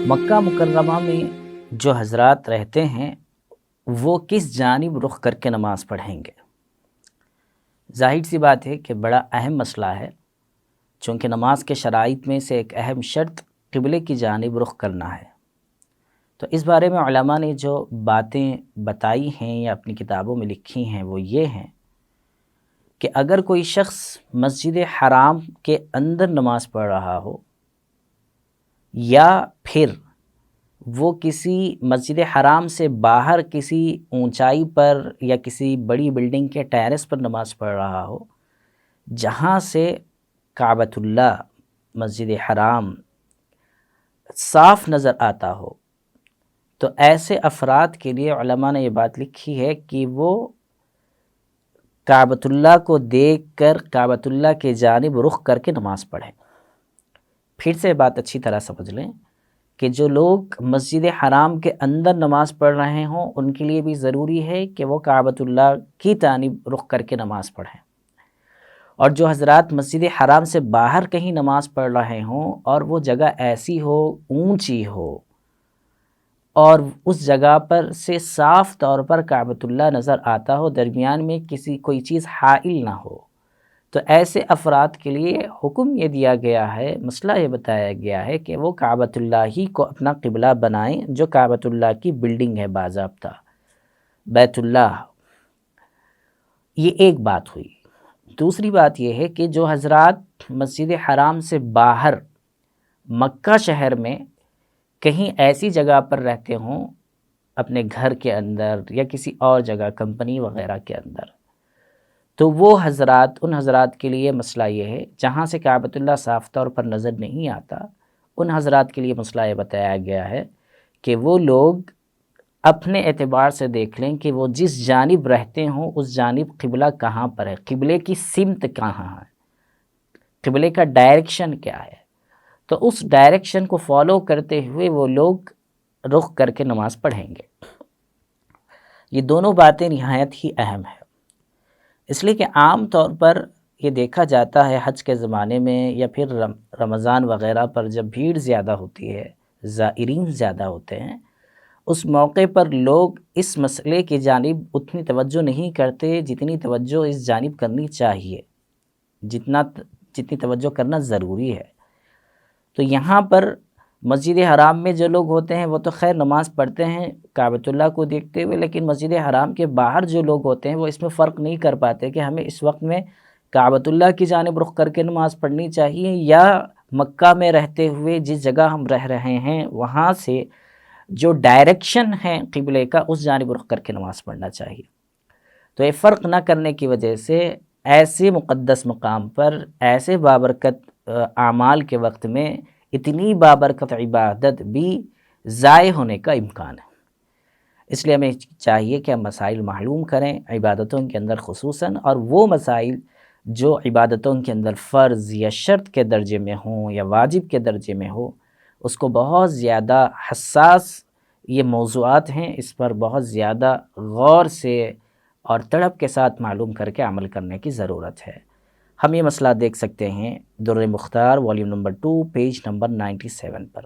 مکہ مکرمہ میں جو حضرات رہتے ہیں وہ کس جانب رخ کر کے نماز پڑھیں گے؟ ظاہر سی بات ہے کہ بڑا اہم مسئلہ ہے، چونکہ نماز کے شرائط میں سے ایک اہم شرط قبلے کی جانب رخ کرنا ہے۔ تو اس بارے میں علماء نے جو باتیں بتائی ہیں یا اپنی کتابوں میں لکھی ہیں وہ یہ ہیں کہ اگر کوئی شخص مسجد حرام کے اندر نماز پڑھ رہا ہو یا پھر وہ کسی مسجد حرام سے باہر کسی اونچائی پر یا کسی بڑی بلڈنگ کے ٹیرس پر نماز پڑھ رہا ہو جہاں سے کعبۃ اللہ مسجد حرام صاف نظر آتا ہو، تو ایسے افراد کے لیے علماء نے یہ بات لکھی ہے کہ وہ کعبۃ اللہ کو دیکھ کر کعبۃ اللہ کے جانب رخ کر کے نماز پڑھیں۔ پھر سے بات اچھی طرح سمجھ لیں کہ جو لوگ مسجد حرام کے اندر نماز پڑھ رہے ہوں ان کے لیے بھی ضروری ہے کہ وہ کعبۃ اللہ کی جانب رخ کر کے نماز پڑھیں، اور جو حضرات مسجد حرام سے باہر کہیں نماز پڑھ رہے ہوں اور وہ جگہ ایسی ہو اونچی ہو اور اس جگہ پر سے صاف طور پر کعبۃ اللہ نظر آتا ہو، درمیان میں کوئی چیز حائل نہ ہو، تو ایسے افراد کے لیے حکم یہ دیا گیا ہے، مسئلہ یہ بتایا گیا ہے کہ وہ کعبۃ اللہ ہی کو اپنا قبلہ بنائیں، جو کعبۃ اللہ کی بلڈنگ ہے باضابطہ بیت اللہ۔ یہ ایک بات ہوئی۔ دوسری بات یہ ہے کہ جو حضرات مسجد حرام سے باہر مکہ شہر میں کہیں ایسی جگہ پر رہتے ہوں، اپنے گھر کے اندر یا کسی اور جگہ کمپنی وغیرہ کے اندر، تو وہ حضرات، ان حضرات کے لیے مسئلہ یہ ہے جہاں سے کعبۃ اللہ صاف طور پر نظر نہیں آتا، ان حضرات کے لیے مسئلہ یہ بتایا گیا ہے کہ وہ لوگ اپنے اعتبار سے دیکھ لیں کہ وہ جس جانب رہتے ہوں اس جانب قبلہ کہاں پر ہے، قبلے کی سمت کہاں ہے، قبلے کا ڈائریکشن کیا ہے، تو اس ڈائریکشن کو فالو کرتے ہوئے وہ لوگ رخ کر کے نماز پڑھیں گے۔ یہ دونوں باتیں نہایت ہی اہم ہیں، اس لیے کہ عام طور پر یہ دیکھا جاتا ہے حج کے زمانے میں یا پھر رمضان وغیرہ پر جب بھیڑ زیادہ ہوتی ہے، زائرین زیادہ ہوتے ہیں، اس موقع پر لوگ اس مسئلے کی جانب اتنی توجہ نہیں کرتے جتنی توجہ اس جانب کرنی چاہیے، جتنی توجہ کرنا ضروری ہے۔ تو یہاں پر مسجد حرام میں جو لوگ ہوتے ہیں وہ تو خیر نماز پڑھتے ہیں کعبۃ اللہ کو دیکھتے ہوئے، لیکن مسجد حرام کے باہر جو لوگ ہوتے ہیں وہ اس میں فرق نہیں کر پاتے کہ ہمیں اس وقت میں کعبۃ اللہ کی جانب رخ کر کے نماز پڑھنی چاہیے یا مکہ میں رہتے ہوئے جس جگہ ہم رہ رہے ہیں وہاں سے جو ڈائریکشن ہے قبلے کا اس جانب رخ کر کے نماز پڑھنا چاہیے۔ تو یہ فرق نہ کرنے کی وجہ سے ایسے مقدس مقام پر ایسے بابرکت اعمال کے وقت میں اتنی بابرکت عبادت بھی ضائع ہونے کا امکان ہے۔ اس لیے ہمیں چاہیے کہ ہم مسائل معلوم کریں عبادتوں کے اندر خصوصاً، اور وہ مسائل جو عبادتوں کے اندر فرض یا شرط کے درجے میں ہوں یا واجب کے درجے میں ہو، اس کو بہت زیادہ حساس یہ موضوعات ہیں، اس پر بہت زیادہ غور سے اور تڑپ کے ساتھ معلوم کر کے عمل کرنے کی ضرورت ہے۔ ہم یہ مسئلہ دیکھ سکتے ہیں در مختار والیوم نمبر 2 پیج نمبر 97 پر۔